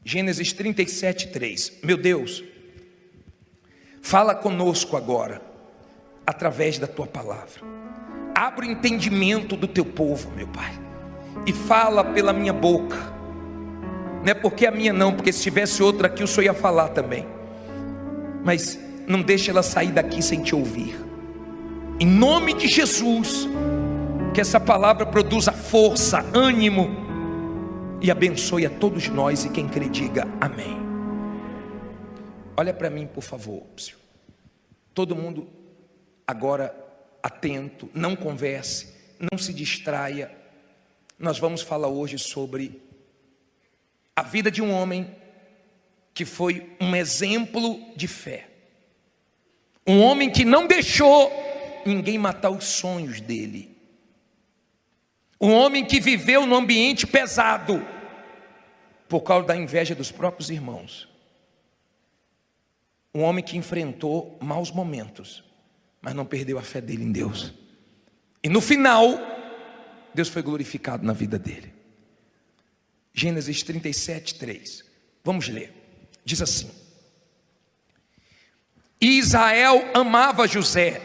Gênesis 37, 3. Meu Deus, fala conosco agora, através da tua palavra. Abre o entendimento do teu povo, meu Pai, e fala pela minha boca. Não é porque a minha não, porque se tivesse outra aqui o Senhor ia falar também. Mas não deixe ela sair daqui sem te ouvir. Em nome de Jesus, que essa palavra produza força, ânimo, e abençoe a todos nós, e quem crê diga amém. Olha para mim, por favor. Todo mundo agora atento, não converse, não se distraia. Nós vamos falar hoje sobre a vida de um homem que foi um exemplo de fé. Um homem que não deixou ninguém matar os sonhos dele. Um homem que viveu num ambiente pesado por causa da inveja dos próprios irmãos. Um homem que enfrentou maus momentos, mas não perdeu a fé dele em Deus. E no final, Deus foi glorificado na vida dele. Gênesis 37, 3. Vamos ler. Diz assim: E Israel amava José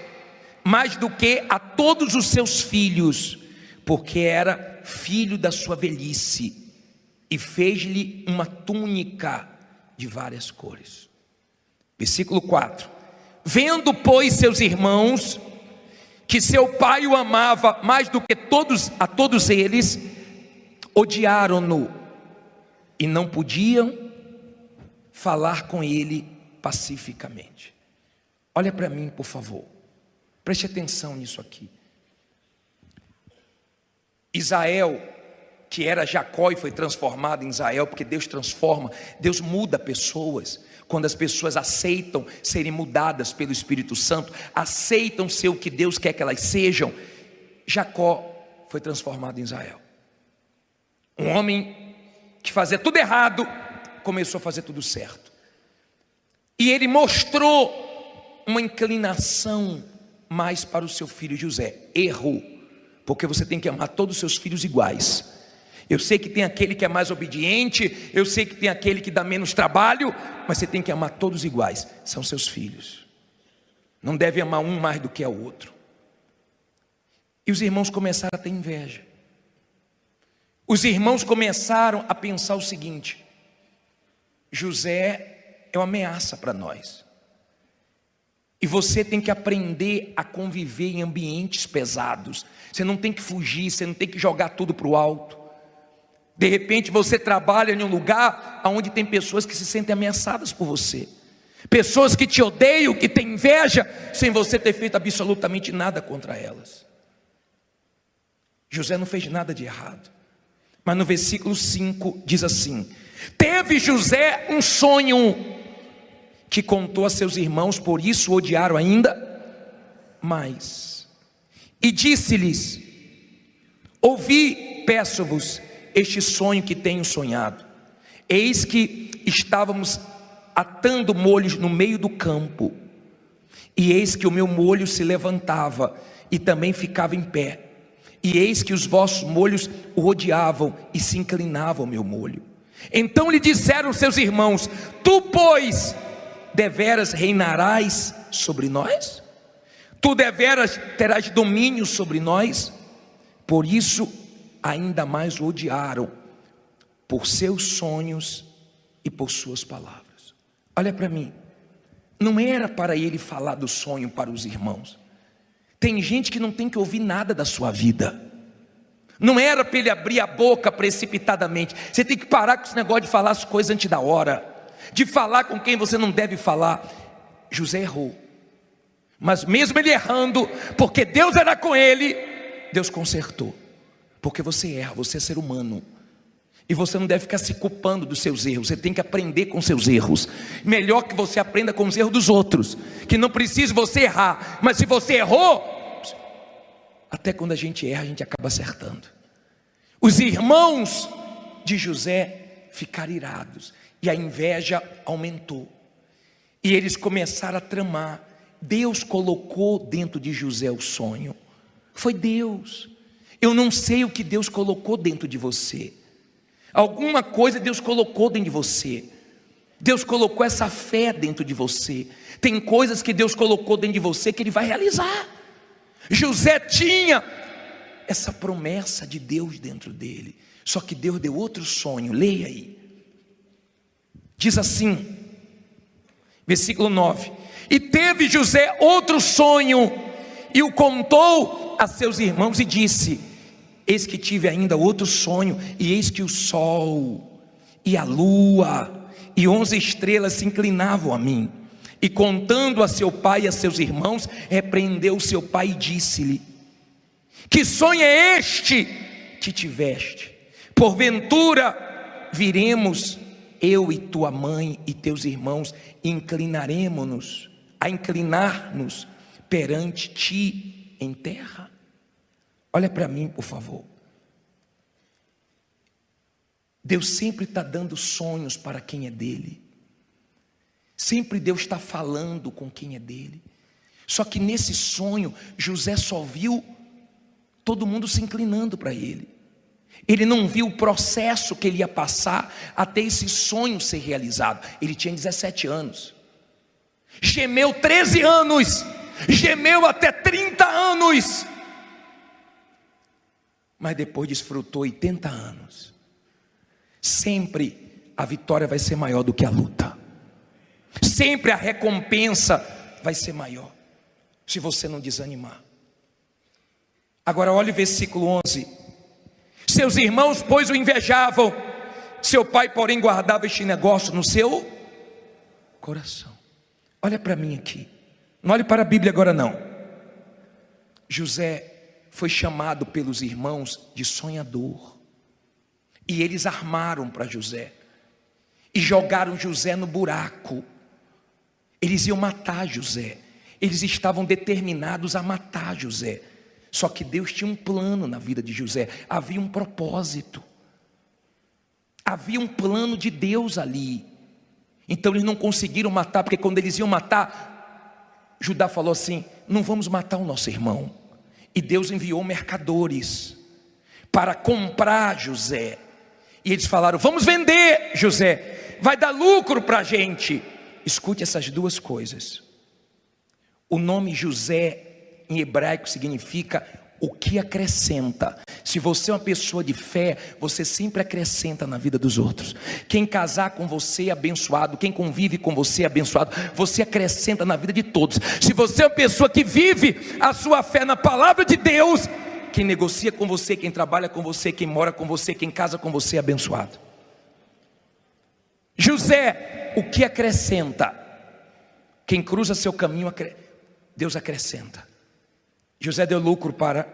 mais do que a todos os seus filhos, porque era filho da sua velhice, e fez-lhe uma túnica de várias cores. Versículo 4. Vendo, pois, seus irmãos que seu pai o amava mais do que a todos eles, odiaram-no e não podiam falar com ele pacificamente. Olha para mim, por favor, preste atenção nisso aqui. Israel, que era Jacó e foi transformado em Israel, porque Deus transforma, Deus muda pessoas. Quando as pessoas aceitam serem mudadas pelo Espírito Santo, aceitam ser o que Deus quer que elas sejam, Jacó foi transformado em Israel. Um homem que fazia tudo errado, começou a fazer tudo certo. E ele mostrou uma inclinação mais para o seu filho José. Errou, porque você tem que amar todos os seus filhos iguais. Eu sei que tem aquele que é mais obediente, eu sei que tem aquele que dá menos trabalho, mas você tem que amar todos iguais. São seus filhos. Não deve amar um mais do que o outro. E os irmãos começaram a ter inveja. Os irmãos começaram a pensar o seguinte: José é uma ameaça para nós. E você tem que aprender a conviver em ambientes pesados. Você não tem que fugir, você não tem que jogar tudo para o alto. De repente você trabalha em um lugar onde tem pessoas que se sentem ameaçadas por você. Pessoas que te odeiam, que têm inveja, sem você ter feito absolutamente nada contra elas. José não fez nada de errado. Mas no versículo 5 diz assim: teve José um sonho que contou a seus irmãos, por isso o odiaram ainda mais. E disse-lhes: ouvi, peço-vos, este sonho que tenho sonhado. Eis que estávamos atando molhos no meio do campo, e eis que o meu molho se levantava e também ficava em pé, e eis que os vossos molhos o rodeavam e se inclinavam ao meu molho. Então lhe disseram seus irmãos: tu, pois, deveras reinarás sobre nós? Tu deveras terás domínio sobre nós? Por isso ainda mais o odiaram, por seus sonhos e por suas palavras. Olha para mim, não era para ele falar do sonho para os irmãos. Tem gente que não tem que ouvir nada da sua vida. Não era para ele abrir a boca precipitadamente. Você tem que parar com esse negócio de falar as coisas antes da hora, de falar com quem você não deve falar. José errou, mas mesmo ele errando, porque Deus era com ele, Deus consertou. Porque você erra, você é ser humano, e você não deve ficar se culpando dos seus erros. Você tem que aprender com seus erros. Melhor que você aprenda com os erros dos outros, que não precisa você errar. Mas se você errou, até quando a gente erra, a gente acaba acertando. Os irmãos de José ficaram irados, e a inveja aumentou, e eles começaram a tramar. Deus colocou dentro de José o sonho, foi Deus. Eu não sei o que Deus colocou dentro de você, alguma coisa Deus colocou dentro de você. Deus colocou essa fé dentro de você. Tem coisas que Deus colocou dentro de você que Ele vai realizar. José tinha essa promessa de Deus dentro dele, só que Deus deu outro sonho. Leia aí, diz assim, versículo 9: e teve José outro sonho, e o contou a seus irmãos, e disse: eis que tive ainda outro sonho, e eis que o sol e a lua e 11 estrelas se inclinavam a mim. E contando a seu pai e a seus irmãos, repreendeu seu pai e disse-lhe: que sonho é este que tiveste? Porventura viremos eu e tua mãe e teus irmãos, e inclinaremos-nos a inclinar-nos perante ti em terra? Olha para mim, por favor. Deus sempre está dando sonhos para quem é dele. Sempre Deus está falando com quem é dele. Só que nesse sonho, José só viu todo mundo se inclinando para ele. Ele não viu o processo que ele ia passar até esse sonho ser realizado. Ele tinha 17 anos. Gemeu 13 anos. Gemeu até 30 anos. Mas depois desfrutou 80 anos. Sempre a vitória vai ser maior do que a luta. Sempre a recompensa vai ser maior, se você não desanimar. Agora olha o versículo 11. Seus irmãos, pois, o invejavam. Seu pai, porém, guardava este negócio no seu coração. Olha para mim aqui. Não olhe para a Bíblia agora não. José foi chamado pelos irmãos de sonhador. E eles armaram para José e jogaram José no buraco. Eles iam matar José. Eles estavam determinados a matar José. Só que Deus tinha um plano na vida de José. Havia um propósito. Havia um plano de Deus ali. Então eles não conseguiram matar, porque quando eles iam matar, Judá falou assim: não vamos matar o nosso irmão. E Deus enviou mercadores para comprar José. E eles falaram: vamos vender José, vai dar lucro para a gente. Escute essas duas coisas. O nome José em hebraico significa o que acrescenta. Se você é uma pessoa de fé, você sempre acrescenta na vida dos outros. Quem casar com você é abençoado, quem convive com você é abençoado. Você acrescenta na vida de todos. Se você é uma pessoa que vive a sua fé na palavra de Deus, quem negocia com você, quem trabalha com você, quem mora com você, quem casa com você é abençoado. José, o que acrescenta? Quem cruza seu caminho, Deus acrescenta. José deu lucro para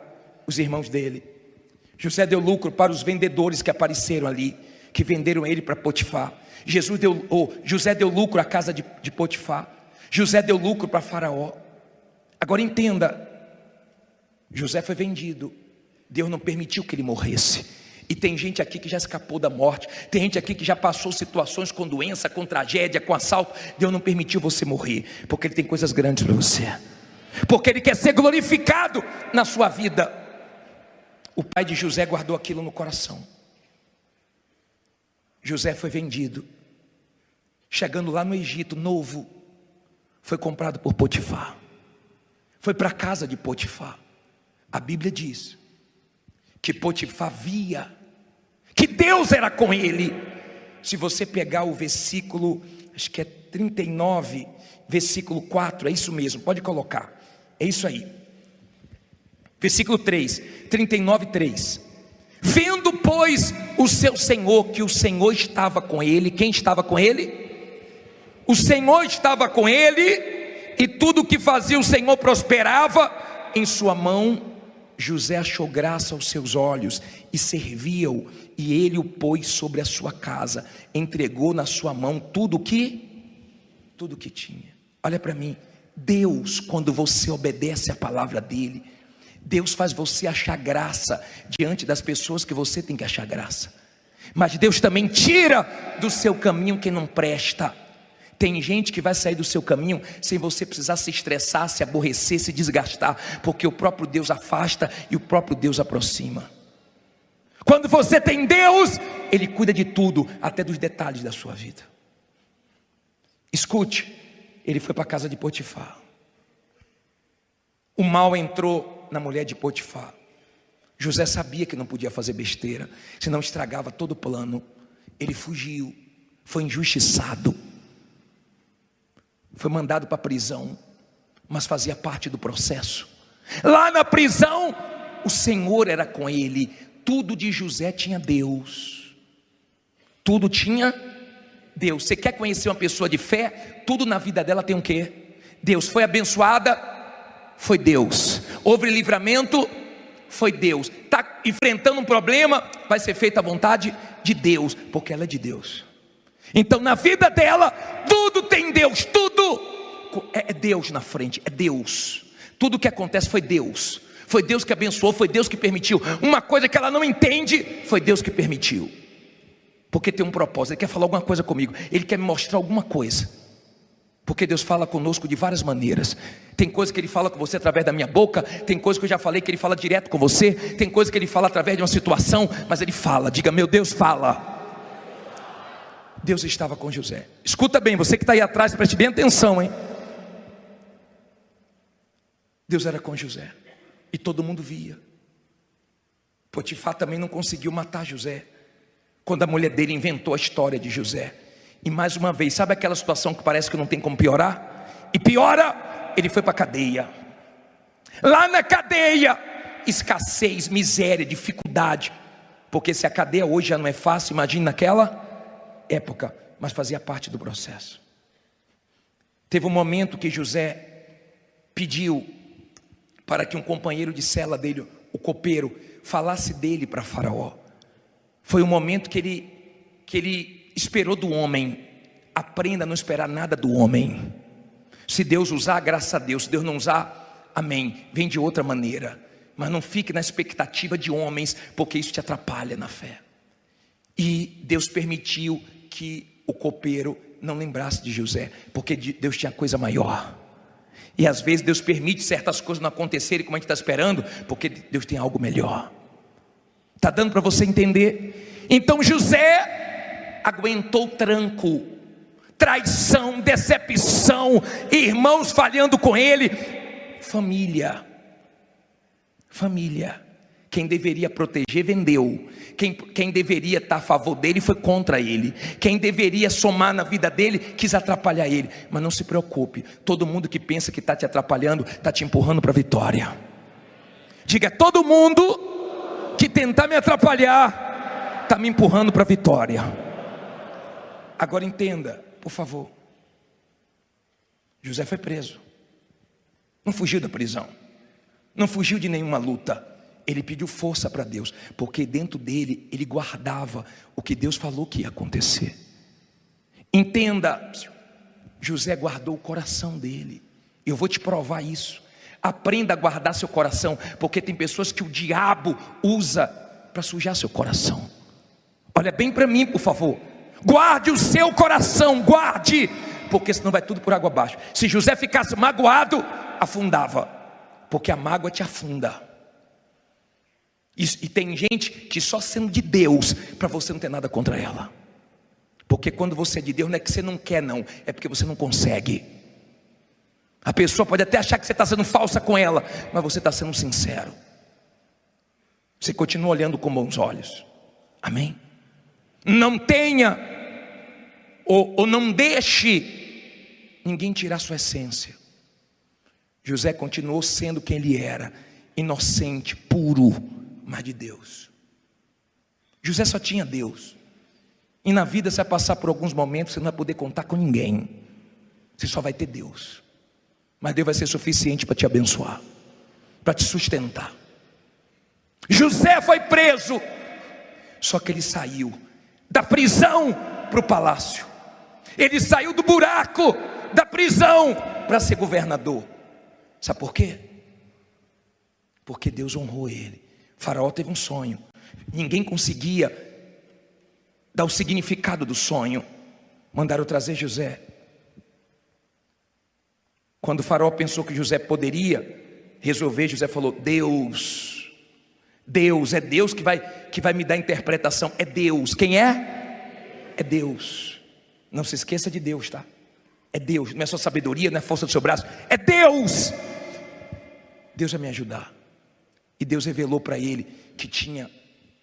os irmãos dele. José deu lucro para os vendedores que apareceram ali, que venderam ele para Potifar. José deu lucro à casa de Potifar. José deu lucro para Faraó. Agora entenda, José foi vendido. Deus não permitiu que ele morresse. E tem gente aqui que já escapou da morte. Tem gente aqui que já passou situações com doença, com tragédia, com assalto. Deus não permitiu você morrer, porque Ele tem coisas grandes para você. Porque Ele quer ser glorificado na sua vida. O pai de José guardou aquilo no coração. José foi vendido. Chegando lá no Egito, novo, foi comprado por Potifar. Foi para a casa de Potifar. A Bíblia diz que Potifar via que Deus era com ele. Se você pegar o versículo, acho que é 39, versículo 4, é isso mesmo, pode colocar, é isso aí. Versículo 3, 39, 3. Vendo, pois, o seu senhor, que o Senhor estava com ele. Quem estava com ele? O Senhor estava com ele, e tudo o que fazia o Senhor prosperava em sua mão. José achou graça aos seus olhos e servia-o, e ele o pôs sobre a sua casa, entregou na sua mão tudo o que tinha. Olha para mim, Deus, quando você obedece a palavra dele, Deus faz você achar graça diante das pessoas que você tem que achar graça. Mas Deus também tira do seu caminho quem não presta. Tem gente que vai sair do seu caminho sem você precisar se estressar, se aborrecer, se desgastar, porque o próprio Deus afasta e o próprio Deus aproxima. Quando você tem Deus, Ele cuida de tudo, até dos detalhes da sua vida. Escute, ele foi para a casa de Potifar. O mal entrou na mulher de Potifar. José sabia que não podia fazer besteira, senão estragava todo o plano. Ele fugiu, foi injustiçado, foi mandado para a prisão, mas fazia parte do processo. Lá na prisão, o Senhor era com ele. Tudo de José tinha Deus. Tudo tinha Deus. Você quer conhecer uma pessoa de fé? Tudo na vida dela tem o quê? Deus. Foi abençoada? Foi Deus. Houve livramento? Foi Deus. Está enfrentando um problema? Vai ser feita a vontade de Deus, porque ela é de Deus. Então na vida dela, tudo tem Deus. Tudo é Deus na frente, é Deus. Tudo que acontece foi Deus. Foi Deus que abençoou, foi Deus que permitiu. Uma coisa que ela não entende, foi Deus que permitiu. Porque tem um propósito, Ele quer falar alguma coisa comigo, Ele quer me mostrar alguma coisa. Porque Deus fala conosco de várias maneiras. Tem coisa que Ele fala com você através da minha boca. Tem coisa que eu já falei que Ele fala direto com você. Tem coisa que Ele fala através de uma situação, mas Ele fala, diga, meu Deus fala. Deus estava com José. Escuta bem, você que está aí atrás, preste bem atenção, hein? Deus era com José, e todo mundo via. Potifar também não conseguiu matar José, quando a mulher dele inventou a história de José. E mais uma vez, sabe aquela situação que parece que não tem como piorar? E piora, ele foi para a cadeia. Lá na cadeia, escassez, miséria, dificuldade. Porque se a cadeia hoje já não é fácil, imagine naquela época, mas fazia parte do processo. Teve um momento que José pediu para que um companheiro de cela dele, o copeiro, falasse dele para Faraó. Foi um momento que ele esperou do homem. Aprenda a não esperar nada do homem. Se Deus usar, graças a Deus. Se Deus não usar, amém, vem de outra maneira. Mas não fique na expectativa de homens, porque isso te atrapalha na fé. E Deus permitiu que o copeiro não lembrasse de José, porque Deus tinha coisa maior. E às vezes Deus permite certas coisas não acontecerem como a gente está esperando, porque Deus tem algo melhor. Está dando para você entender? Então José aguentou tranco, traição, decepção, irmãos falhando com ele, família. Quem deveria proteger, vendeu. Quem deveria estar a favor dele, foi contra ele. Quem deveria somar na vida dele, quis atrapalhar ele. Mas não se preocupe, todo mundo que pensa que está te atrapalhando, está te empurrando para a vitória. Diga, todo mundo que tentar me atrapalhar, está me empurrando para a vitória. Agora entenda, por favor. José foi preso. Não fugiu da prisão. Não fugiu de nenhuma luta. Ele pediu força para Deus, porque dentro dele, ele guardava o que Deus falou que ia acontecer. Entenda, José guardou o coração dele. Eu vou te provar isso. Aprenda a guardar seu coração, porque tem pessoas que o diabo usa para sujar seu coração. Olha bem para mim, por favor. Guarde o seu coração, guarde, porque senão vai tudo por água abaixo. Se José ficasse magoado, afundava, porque a mágoa te afunda. E tem gente que só sendo de Deus, para você não ter nada contra ela. Porque quando você é de Deus, não é que você não quer não, é porque você não consegue. A pessoa pode até achar que você está sendo falsa com ela, mas você está sendo sincero. Você continua olhando com bons olhos. Amém? Não tenha, ou não deixe ninguém tirar sua essência. José continuou sendo quem ele era, inocente, puro, mas de Deus. José só tinha Deus. E na vida você vai passar por alguns momentos, você não vai poder contar com ninguém. Você só vai ter Deus. Mas Deus vai ser suficiente para te abençoar, para te sustentar. José foi preso, só que ele saiu da prisão para o palácio. Ele saiu do buraco da prisão para ser governador. Sabe por quê? porque Deus honrou ele. Faraó teve um sonho, ninguém conseguia dar o significado do sonho. Mandaram trazer José. Quando o Faraó pensou que José poderia resolver, José falou: Deus, é Deus que vai me dar a interpretação. É Deus. Quem é? É Deus. Não se esqueça de Deus, tá? É Deus, não é só sabedoria, não é força do seu braço, é Deus. Deus vai me ajudar. E Deus revelou para ele que tinha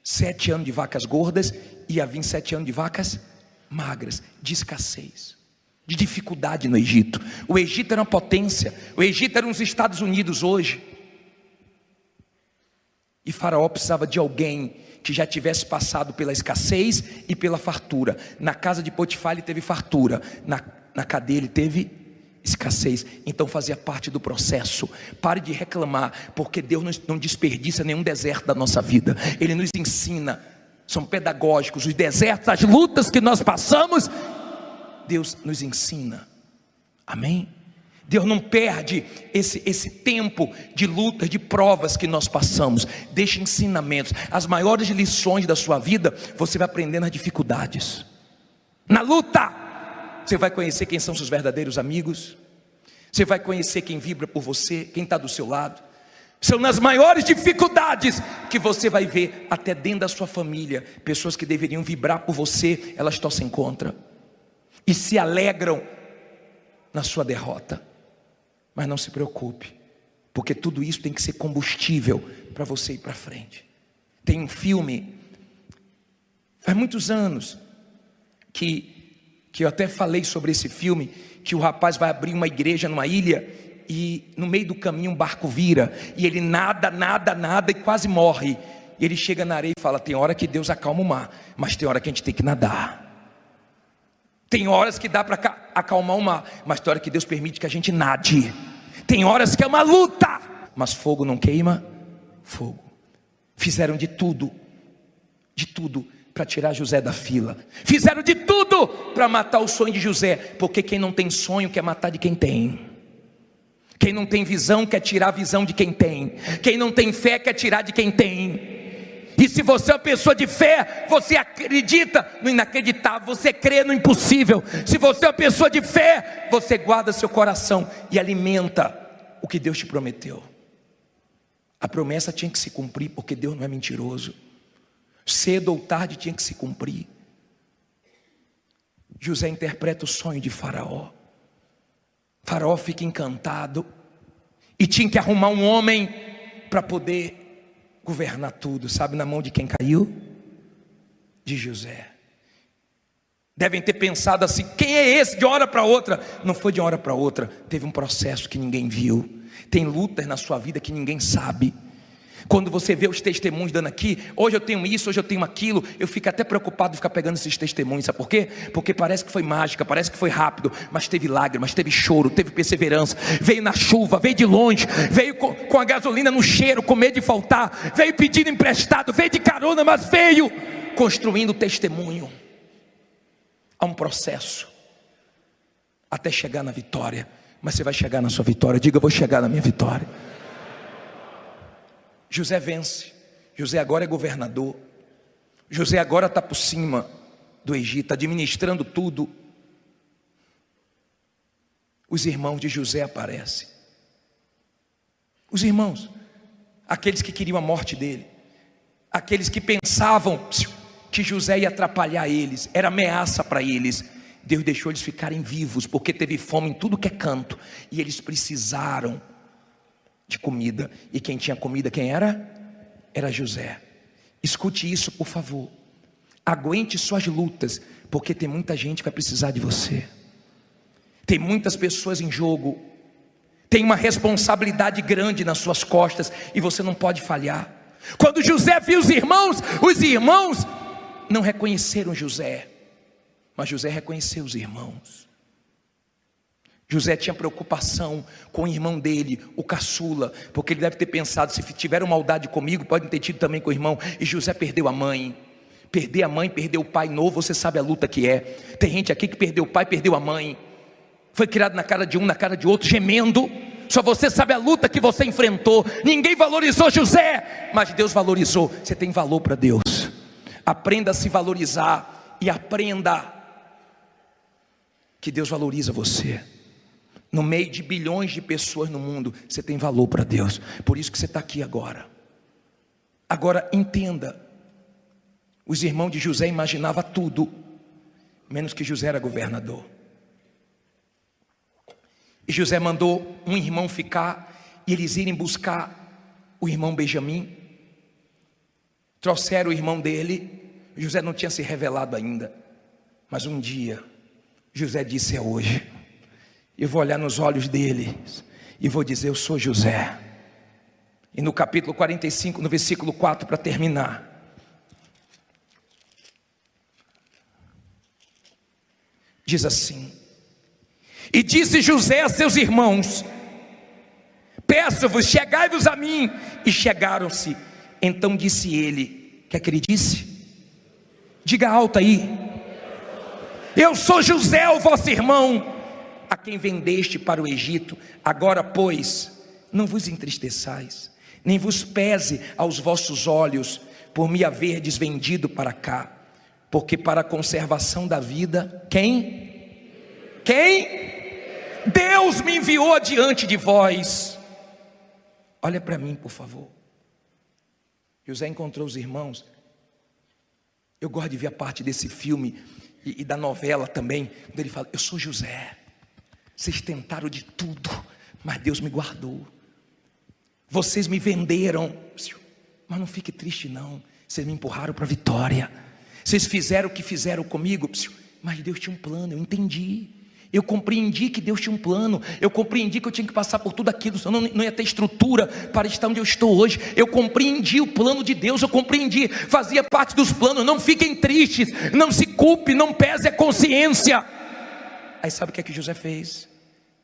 7 anos de vacas gordas e ia vir 7 anos de vacas magras, de escassez, de dificuldade no Egito. O Egito era uma potência, o Egito era uns Estados Unidos hoje. E Faraó precisava de alguém que já tivesse passado pela escassez e pela fartura. Na casa de Potifar ele teve fartura, na cadeia ele teve escassez. Então fazia parte do processo. Pare de reclamar, porque Deus não desperdiça nenhum deserto da nossa vida. Ele nos ensina, são pedagógicos. Os desertos, as lutas que nós passamos, Deus nos ensina. Amém? Deus não perde esse tempo de lutas, de provas que nós passamos. Deixa ensinamentos. As maiores lições da sua vida você vai aprender nas dificuldades. Na luta você vai conhecer quem são seus verdadeiros amigos. Você vai conhecer quem vibra por você, quem está do seu lado. São nas maiores dificuldades que você vai ver, até dentro da sua família, pessoas que deveriam vibrar por você, elas torcem contra e se alegram na sua derrota. Mas não se preocupe, porque tudo isso tem que ser combustível para você ir para frente. Tem um filme, faz muitos anos, que eu até falei sobre esse filme, que o rapaz vai abrir uma igreja numa ilha, e no meio do caminho um barco vira, e ele nada e quase morre. E ele chega na areia e fala: tem hora que Deus acalma o mar, mas tem hora que a gente tem que nadar. Tem horas que dá para acalmar o mar, mas tem hora que Deus permite que a gente nade. Tem horas que é uma luta, mas fogo não queima fogo. Fizeram de tudo para tirar José da fila. Fizeram de tudo para matar o sonho de José, porque quem não tem sonho quer matar de quem tem. Quem não tem visão quer tirar a visão de quem tem. Quem não tem fé quer tirar de quem tem. E se você é uma pessoa de fé, você acredita no inacreditável, você crê no impossível. Se você é uma pessoa de fé, você guarda seu coração e alimenta o que Deus te prometeu. A promessa tinha que se cumprir, porque Deus não é mentiroso. Cedo ou tarde tinha que se cumprir. José interpreta o sonho de Faraó. Faraó fica encantado e tinha que arrumar um homem para poder governar tudo. Sabe na mão de quem caiu? De José. Devem ter pensado assim: quem é esse? De uma hora para outra. Não foi de uma hora para outra, teve um processo que ninguém viu. Tem lutas na sua vida que ninguém sabe. Quando você vê os testemunhos dando aqui: hoje eu tenho isso, hoje eu tenho aquilo, eu fico até preocupado de ficar pegando esses testemunhos. Sabe por quê? Porque parece que foi mágica, parece que foi rápido, mas teve lágrimas, teve choro, teve perseverança. Veio na chuva, veio de longe, veio com a gasolina no cheiro, com medo de faltar, veio pedindo emprestado, veio de carona, mas veio construindo testemunho. Há um processo até chegar na vitória, mas você vai chegar na sua vitória. Diga: eu vou chegar na minha vitória. José vence. José agora é governador. José agora está por cima do Egito, administrando tudo. Os irmãos de José aparecem. Os irmãos, aqueles que queriam a morte dele, aqueles que pensavam que José ia atrapalhar eles, era ameaça para eles. Deus deixou eles ficarem vivos, porque teve fome em tudo que é canto, e eles precisaram de comida. E quem tinha comida, quem era? Era José. Escute isso, por favor. Aguente suas lutas, porque tem muita gente que vai precisar de você. Tem muitas pessoas em jogo. Tem uma responsabilidade grande nas suas costas, e você não pode falhar. Quando José viu os irmãos não reconheceram José, mas José reconheceu os irmãos. José tinha preocupação com o irmão dele, o caçula, porque ele deve ter pensado: se tiveram maldade comigo, podem ter tido também com o irmão. E José perdeu a mãe. Perder a mãe, perder o pai novo, você sabe a luta que é. Tem gente aqui que perdeu o pai, perdeu a mãe. Foi criado na cara de um, na cara de outro, gemendo, Só você sabe a luta que você enfrentou. Ninguém valorizou José, mas Deus valorizou. Você tem valor para Deus. Aprenda a se valorizar e aprenda que Deus valoriza você. No meio de bilhões de pessoas no mundo, você tem valor para Deus. Por isso que você está aqui agora. Agora entenda, os irmãos de José imaginavam tudo, menos que José era governador. E José mandou um irmão ficar, e eles irem buscar o irmão Benjamim. Trouxeram o irmão dele. José não tinha se revelado ainda, mas um dia José disse: é hoje. Eu vou olhar nos olhos dele e vou dizer: eu sou José. E no capítulo 45, no versículo 4, para terminar, diz assim: e disse José a seus irmãos: peço-vos, chegai-vos a mim. E chegaram-se. Então disse ele, quer que ele disse? Diga alto aí: eu sou José, o vosso irmão, a quem vendeste para o Egito. Agora, pois, não vos entristeçais, nem vos pese aos vossos olhos, por me haverdes vendido para cá, porque para a conservação da vida, quem? Deus me enviou adiante de vós. Olha para mim, por favor. José encontrou os irmãos. Eu gosto de ver a parte desse filme e da novela também, quando ele fala: eu sou José, vocês tentaram de tudo, mas Deus me guardou. Vocês me venderam, mas não fique triste não, vocês me empurraram para a vitória. Vocês fizeram o que fizeram comigo, mas Deus tinha um plano, eu entendi. Eu compreendi que Deus tinha um plano. Eu compreendi que eu tinha que passar por tudo aquilo, senão não ia ter estrutura para estar onde eu estou hoje. Eu compreendi o plano de Deus. Eu compreendi, fazia parte dos planos. Não fiquem tristes, não se culpe, não pese a consciência. Aí sabe o que é que José fez?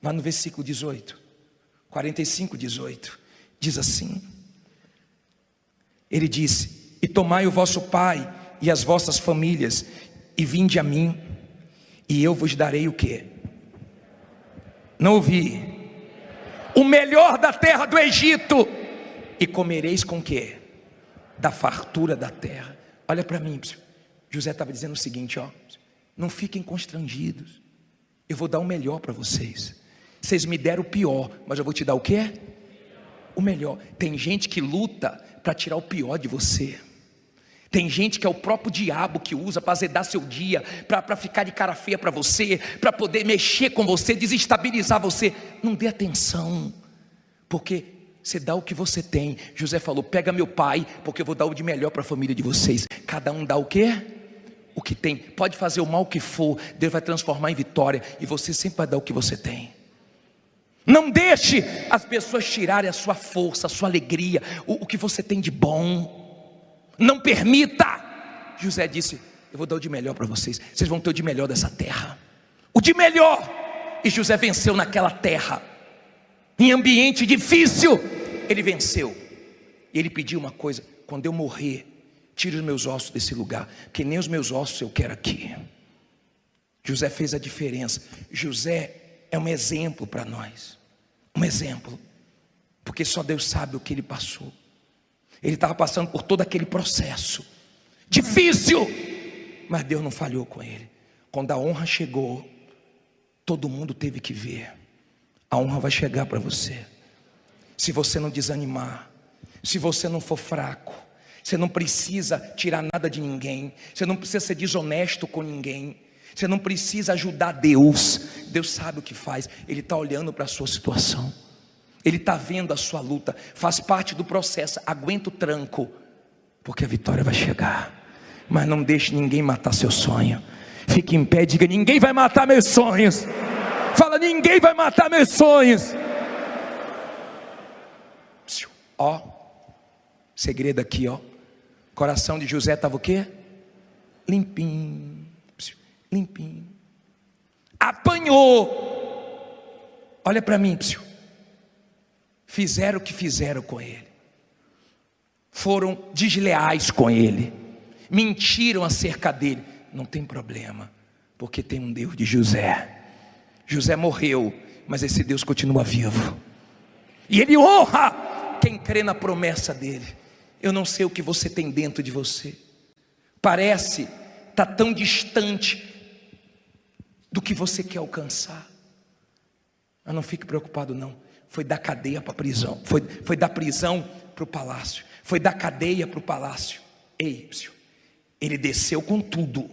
Lá no versículo 18, 45, 18, diz assim: ele disse: e tomai o vosso pai e as vossas famílias, e vinde a mim, e eu vos darei o quê? Não ouvi. O melhor da terra do Egito, e comereis com o quê? Da fartura da terra. Olha para mim, José estava dizendo o seguinte: não fiquem constrangidos, eu vou dar o melhor para vocês. Vocês me deram o pior, mas eu vou te dar o quê? O melhor. Tem gente que luta para tirar o pior de você. Tem gente que é o próprio diabo que usa para azedar seu dia, para ficar de cara feia para você, para poder mexer com você, desestabilizar você. Não dê atenção, porque você dá o que você tem. José falou: pega meu pai, porque eu vou dar o de melhor para a família de vocês. Cada um dá o quê? O que tem. Pode fazer o mal que for, Deus vai transformar em vitória, e você sempre vai dar o que você tem. Não deixe as pessoas tirarem a sua força, a sua alegria, o que você tem de bom. Não permita. José disse: eu vou dar o de melhor para vocês. Vocês vão ter o de melhor dessa terra, o de melhor. E José venceu naquela terra, em ambiente difícil, ele venceu. E ele pediu uma coisa: quando eu morrer, tire os meus ossos desse lugar, porque nem os meus ossos eu quero aqui. José fez a diferença. José é um exemplo para nós, um exemplo, porque só Deus sabe o que ele passou. Ele estava passando por todo aquele processo difícil, mas Deus não falhou com ele. Quando a honra chegou, todo mundo teve que ver. A honra vai chegar para você, se você não desanimar, se você não for fraco. Você não precisa tirar nada de ninguém, você não precisa ser desonesto com ninguém, você não precisa ajudar Deus. Deus sabe o que faz. Ele está olhando para a sua situação, Ele está vendo a sua luta, faz parte do processo. Aguenta o tranco, porque a vitória vai chegar. Mas não deixe ninguém matar seu sonho. Fique em pé e diga: ninguém vai matar meus sonhos. Fala: ninguém vai matar meus sonhos. Ó, segredo aqui, ó. Coração de José estava o quê? Limpinho, limpinho. Apanhou. Olha para mim, fizeram o que fizeram com ele, foram desleais com ele, mentiram acerca dele. Não tem problema, porque tem um Deus de José. José morreu, mas esse Deus continua vivo. E Ele honra quem crê na promessa dEle. Eu não sei o que você tem dentro de você. Parece estar tão distante do que você quer alcançar. Mas não fique preocupado não. Foi da cadeia para a prisão. Foi da prisão para o palácio. Foi da cadeia para o palácio. Ei, ele desceu com tudo.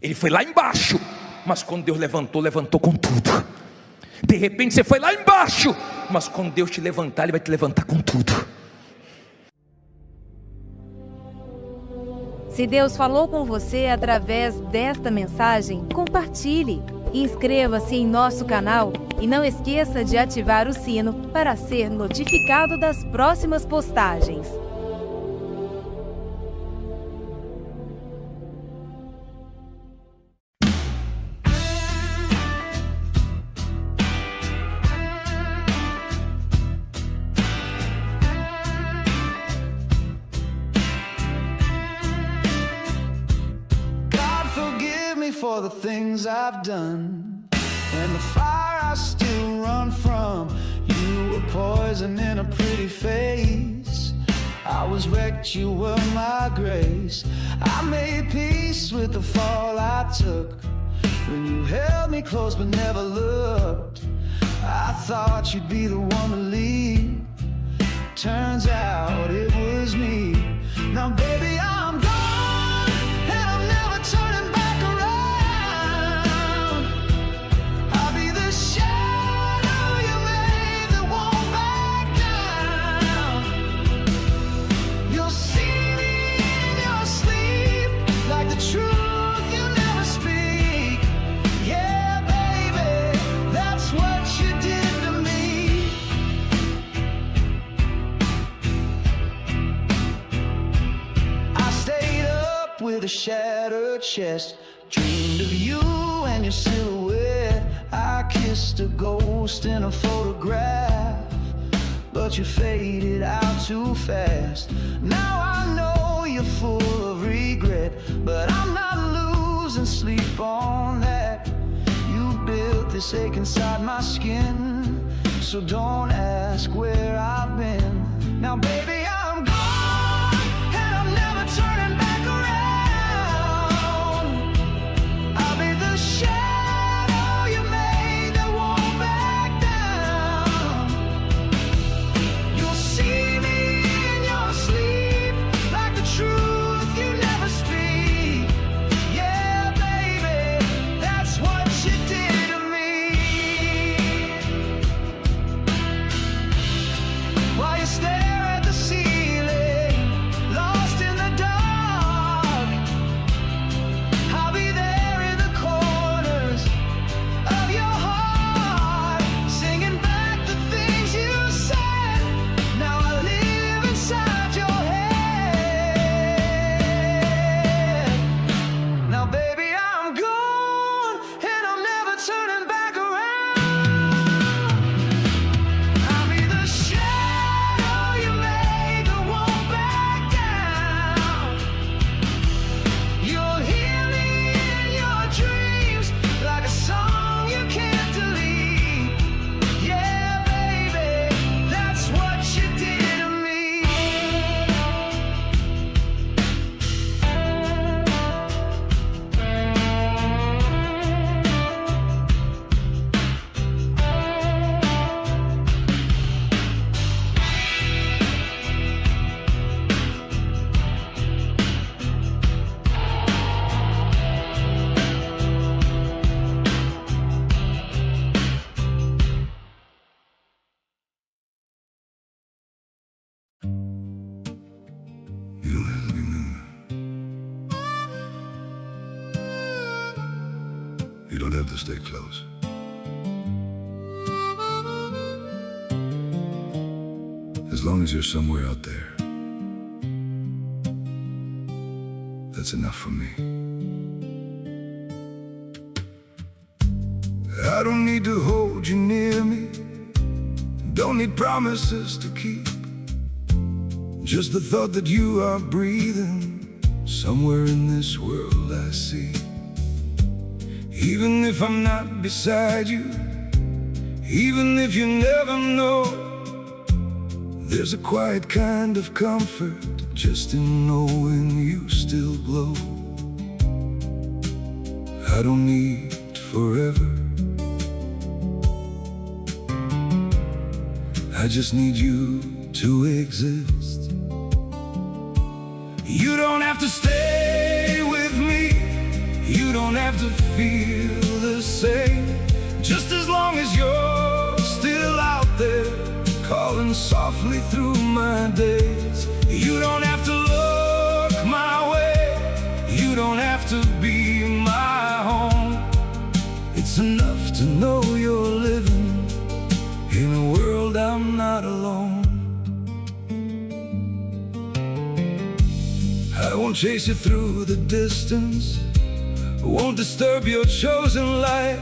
Ele foi lá embaixo. Mas quando Deus levantou com tudo. De repente você foi lá embaixo. Mas quando Deus te levantar, Ele vai te levantar com tudo. Se Deus falou com você através desta mensagem, compartilhe. Inscreva-se em nosso canal e não esqueça de ativar o sino para ser notificado das próximas postagens. For the things I've done and the fire I still run from. You were poison in a pretty face. I was wrecked, you were my grace. I made peace with the fall I took when you held me close but never looked. I thought you'd be the one to leave. Turns out it was me. Now baby, I'm gone and I'm never turning back. With a shattered chest, dreamed of you and your silhouette. I kissed a ghost in a photograph, but you faded out too fast. Now I know you're full of regret, but I'm not losing sleep on that. You built this ache inside my skin, so don't ask where I've been. Now baby, I'm gone and I'm never turning back around. Shadow you made that won't back down. You'll see me in your sleep, like the truth you never speak. Yeah, baby, that's what you did to me. While you stare at the ceiling, lost in the dark, I'll be there in the corners of your heart, singing back the things you said. Now I live inside your head. Now baby, I'm gone and I'm never turning back around. I'll be the shadow you made that won't back down. You'll hear me in your dreams, like a song you can't delete. Yeah, baby, that's what you did to me. You don't have to be mean. You don't have to stay close. As long as you're somewhere out there, that's enough for me. I don't need to hold you near me, don't need promises to keep. Just the thought that you are breathing somewhere in this world I see. Even if I'm not beside you, even if you never know, There's a quiet kind of comfort just in knowing you still glow. I don't need forever, I just need you to exist. You don't have to stay with me, you don't have to feel the same. Just as long as you're still out there, calling softly through my days. You don't have to look my way, you don't have to be my home. It's enough to know you're living in a world I'm not alone. I won't chase you through the distance, won't disturb your chosen life.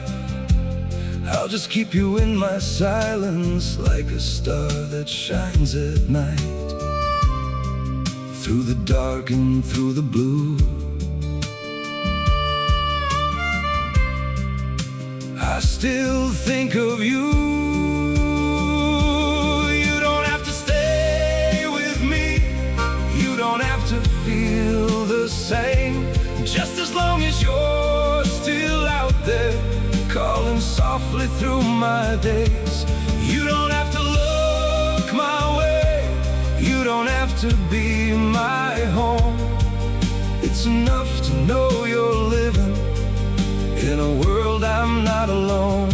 I'll just keep you in my silence, like a star that shines at night. Through the dark and through the blue, I still think of you. You don't have to stay with me, you don't have to feel the same. Just as long as you're still out there, calling softly through my days. You don't have to look my way, you don't have to be my home. It's enough to know you're living in a world I'm not alone.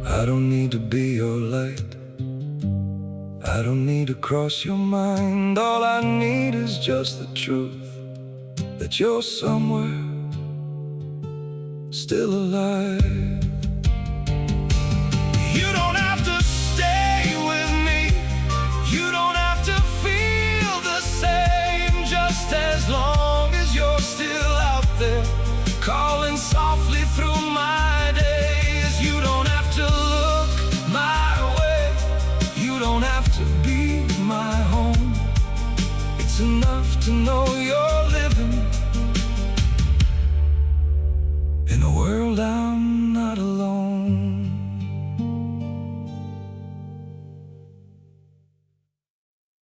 I don't need to be your light, I don't need to cross your mind. All I need is just the truth that you're somewhere still alive.